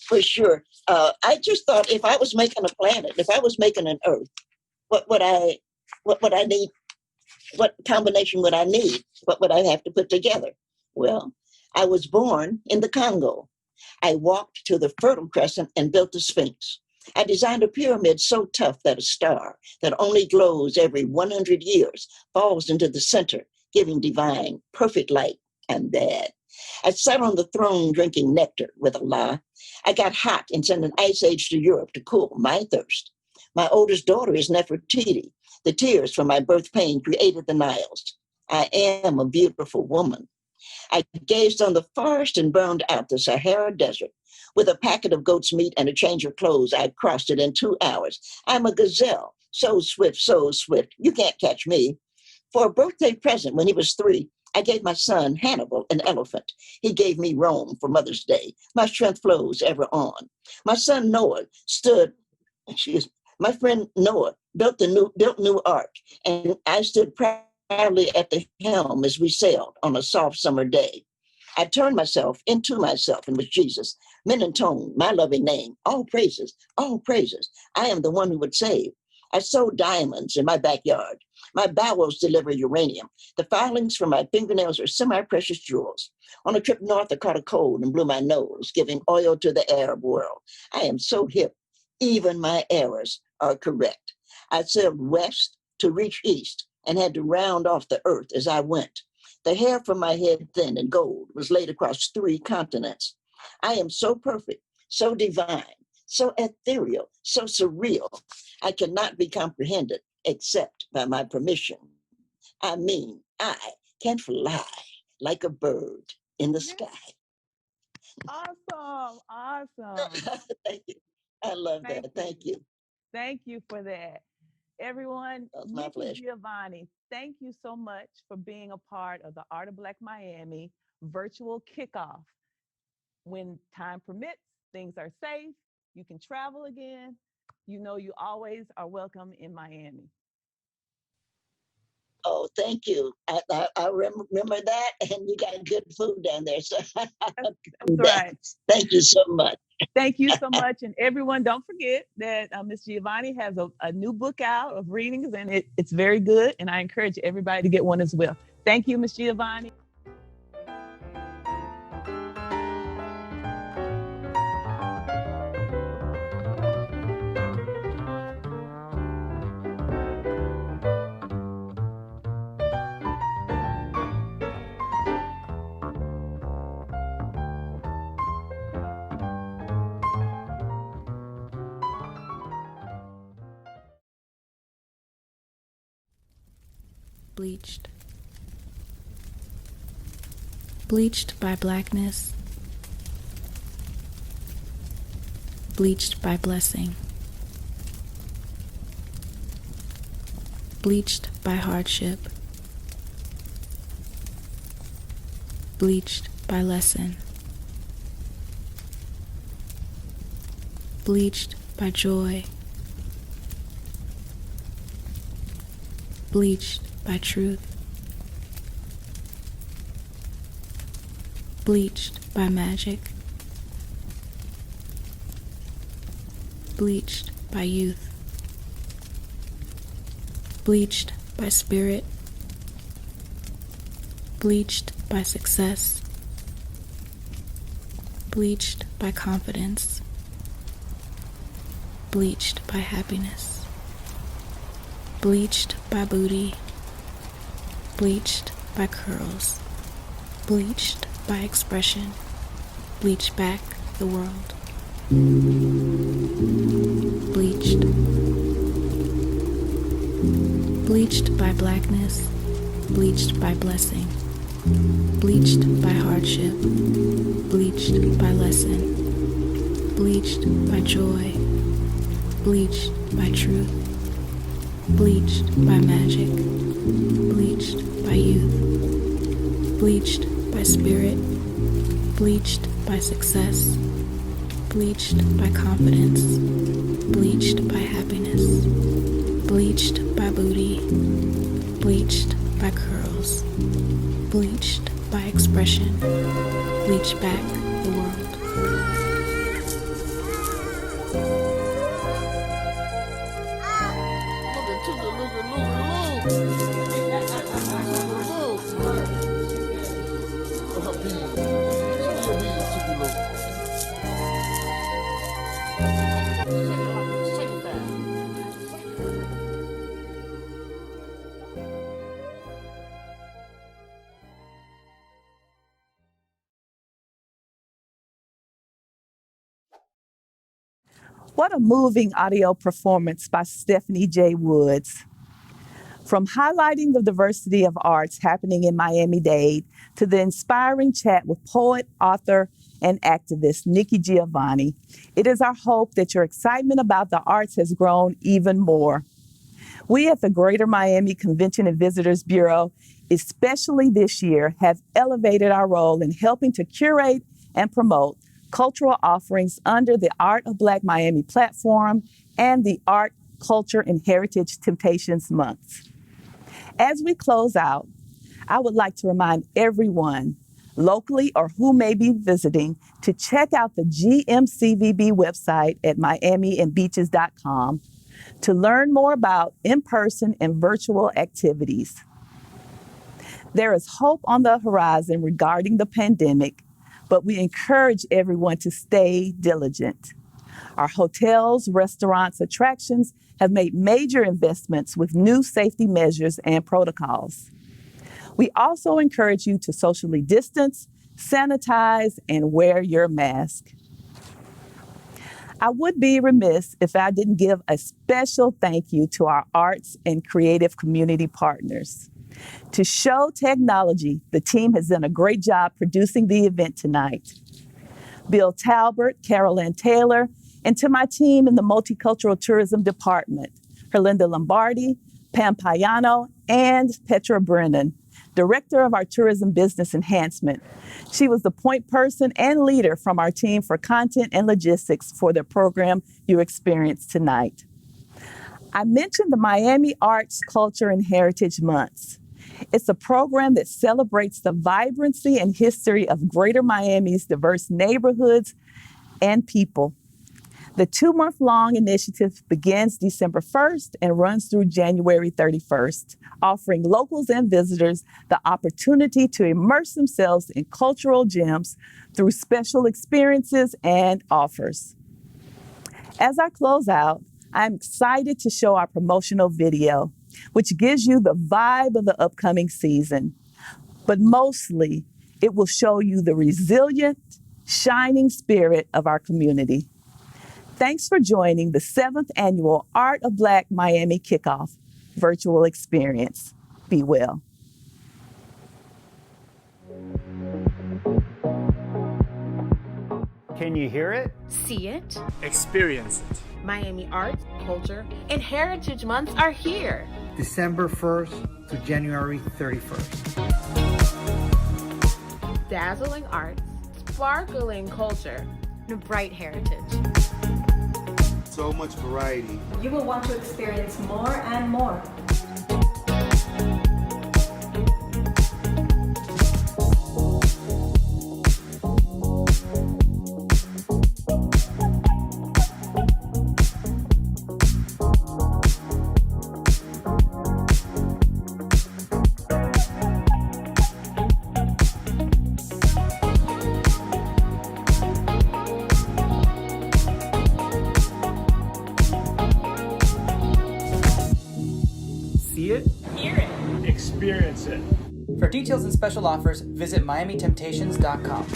For sure. I just thought if I was making a planet, if I was making an Earth, what would I need? What combination would I need? What would I have to put together? Well, I was born in the Congo. I walked to the Fertile Crescent and built the Sphinx. I designed a pyramid so tough that a star that only glows every 100 years falls into the center, giving divine, perfect light. I'm bad. I sat on the throne drinking nectar with Allah. I got hot and sent an ice age to Europe to cool my thirst. My oldest daughter is Nefertiti. The tears from my birth pain created the Niles. I am a beautiful woman. I gazed on the forest and burned out the Sahara Desert. With a packet of goat's meat and a change of clothes, I crossed it in 2 hours. I'm a gazelle, so swift, you can't catch me. For a birthday present when he was 3, I gave my son Hannibal an elephant. He gave me Rome for Mother's Day. My strength flows ever on. My son Noah my friend Noah built new ark, and I stood proudly at the helm as we sailed on a soft summer day. I turned myself into myself and was Jesus. Men intone my loving name. All praises, all praises. I am the one who would save. I sow diamonds in my backyard. My bowels deliver uranium. The filings from my fingernails are semi-precious jewels. On a trip north, I caught a cold and blew my nose, giving oil to the Arab world. I am so hip. Even my errors are correct. I sailed west to reach east and had to round off the earth as I went. The hair from my head, thin and gold, was laid across 3 continents. I am so perfect, so divine, so ethereal, so surreal. I cannot be comprehended except by my permission. I mean, I can fly like a bird in the sky. Awesome. Thank you. I love that. Thank you. Thank you for that. Everyone, My pleasure. Nikki Giovanni, thank you so much for being a part of the Art of Black Miami virtual kickoff. When time permits, things are safe, you can travel again. You know you always are welcome in Miami. Oh, thank you. I remember that, and you got good food down there. So that's right. Thank you so much. Thank you so much. And everyone, don't forget that Ms. Giovanni has a new book out of readings, and it's very good. And I encourage everybody to get one as well. Thank you, Ms. Giovanni. Bleached. Bleached by blackness. Bleached by blessing. Bleached by hardship. bleached by lesson, bleached by joy, bleached by truth, bleached by magic, bleached by youth, bleached by spirit, bleached by success, bleached by confidence, bleached by happiness, bleached by booty, bleached by curls, bleached by expression, bleached back the world, bleached, bleached by blackness, bleached by blessing, bleached by hardship, bleached by lesson, bleached by joy, bleached by truth, bleached by magic, bleached by youth, bleached by spirit, bleached by success, bleached by confidence, bleached by happiness, bleached by booty, bleached by curls, bleached by expression, bleached back the world. What a moving audio performance by Stephanie J. Woods. From highlighting the diversity of arts happening in Miami-Dade to the inspiring chat with poet, author, and activist Nikki Giovanni, it is our hope that your excitement about the arts has grown even more. We at the Greater Miami Convention and Visitors Bureau, especially this year, have elevated our role in helping to curate and promote cultural offerings under the Art of Black Miami platform and the Art, Culture, and Heritage Temptations Month. As we close out, I would like to remind everyone, locally or who may be visiting, to check out the GMCVB website at miamiandbeaches.com to learn more about in-person and virtual activities. There is hope on the horizon regarding the pandemic, but we encourage everyone to stay diligent. Our hotels, restaurants, attractions have made major investments with new safety measures and protocols. We also encourage you to socially distance, sanitize, and wear your mask. I would be remiss if I didn't give a special thank you to our arts and creative community partners. To show technology, the team has done a great job producing the event tonight. Bill Talbert, Carol Ann Taylor, and to my team in the Multicultural Tourism Department, Herlinda Lombardi, Pam Payano, and Petra Brennan, Director of our Tourism Business Enhancement. She was the point person and leader from our team for content and logistics for the program you experienced tonight. I mentioned the Miami Arts, Culture, and Heritage Months. It's a program that celebrates the vibrancy and history of Greater Miami's diverse neighborhoods and people. The 2-month-long initiative begins December 1st and runs through January 31st, offering locals and visitors the opportunity to immerse themselves in cultural gems through special experiences and offers. As I close out, I'm excited to show our promotional video, which gives you the vibe of the upcoming season. But mostly, it will show you the resilient, shining spirit of our community. Thanks for joining the 7th annual Art of Black Miami Kickoff virtual experience. Be well. Can you hear it? See it? Experience it. Miami Arts, Culture, and Heritage Months are here. December 1st to January 31st. dazzling arts, sparkling culture, and a bright heritage. So much variety. You will want to experience more and more. See it, Hear it. experience it. For details and special offers, visit MiamiTemptations.com.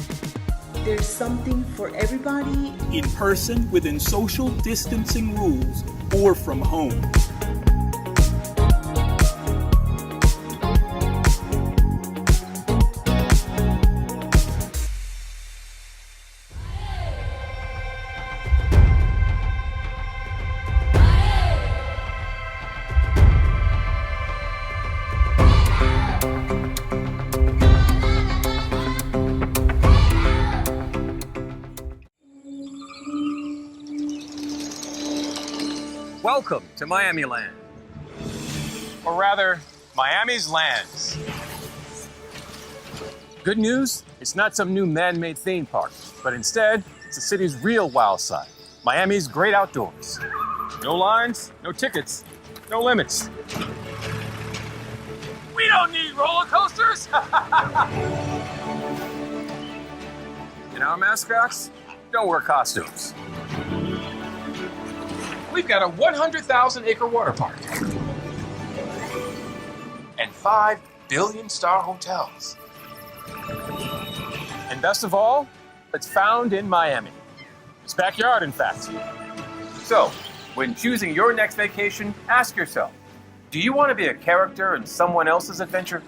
There's something for everybody. In person, within social distancing rules, or from home. Welcome to Miami Land. Or rather, Miami's lands. Good news, it's not some new man-made theme park, but instead, it's the city's real wild side, Miami's great outdoors. No lines, no tickets, no limits. We don't need roller coasters! And our mascots don't wear costumes. We've got a 100,000-acre water park and 5 billion-star hotels. And best of all, it's found in Miami. It's backyard, in fact. So, when choosing your next vacation, ask yourself, do you want to be a character in someone else's adventure?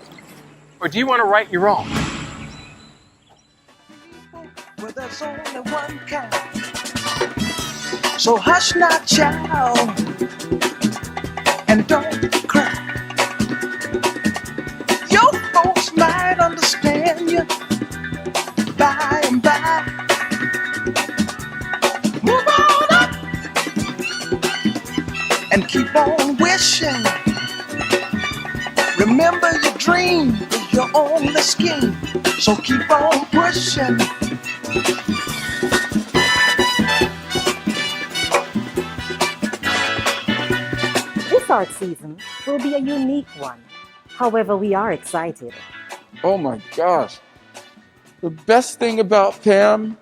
Or do you want to write your own? Well, there's only one kind. So hush not, child, and don't cry. Your folks might understand you by and by. Move on up and keep on wishing. Remember your dream is your only scheme, so keep on pushing. This art season will be a unique one. However, we are excited. Oh my gosh. The best thing about Pam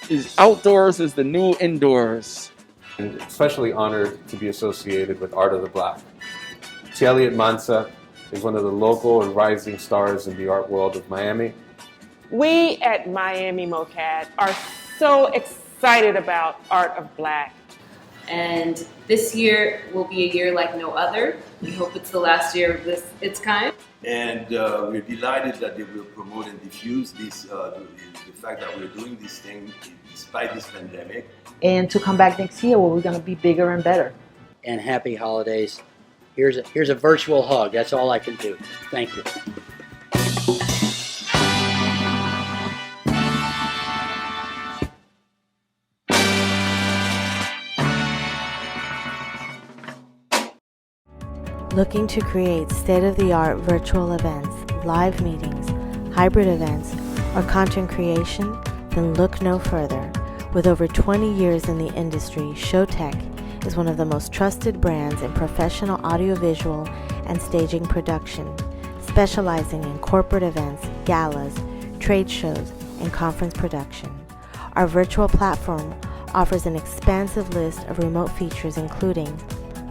is outdoors is the new indoors. And especially honored to be associated with Art of the Black. T. Elliott Mansa is one of the local and rising stars in the art world of Miami. We at Miami MoCAD are so excited about Art of Black. And this year will be a year like no other. We hope it's the last year of its kind. And we're delighted that they will promote and diffuse this, the fact that we're doing this thing despite this pandemic. And to come back next year where we're going to be bigger and better. And happy holidays. Here's a virtual hug. That's all I can do. Thank you. Looking to create state-of-the-art virtual events, live meetings, hybrid events, or content creation? Then look no further. With over 20 years in the industry, Showtech is one of the most trusted brands in professional audiovisual and staging production, specializing in corporate events, galas, trade shows, and conference production. Our virtual platform offers an expansive list of remote features including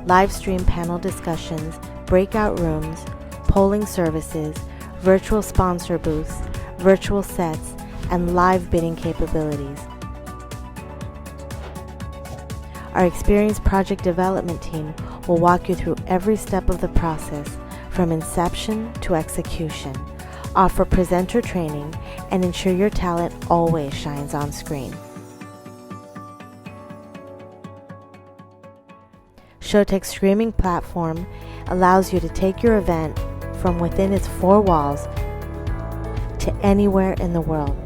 live stream panel discussions, breakout rooms, polling services, virtual sponsor booths, virtual sets, and live bidding capabilities. Our experienced project development team will walk you through every step of the process, from inception to execution, offer presenter training, and ensure your talent always shines on screen. Showtech's streaming platform allows you to take your event from within its four walls to anywhere in the world.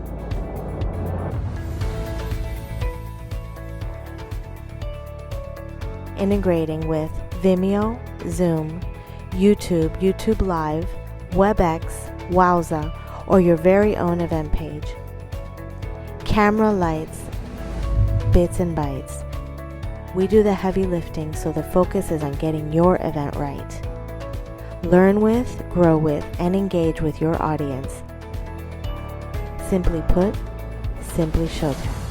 Integrating with Vimeo, Zoom, YouTube, YouTube Live, WebEx, Wowza, or your very own event page. Camera, lights, bits and bytes. We do the heavy lifting, so the focus is on getting your event right. Learn with, grow with, and engage with your audience. Simply put, Simply Showtime.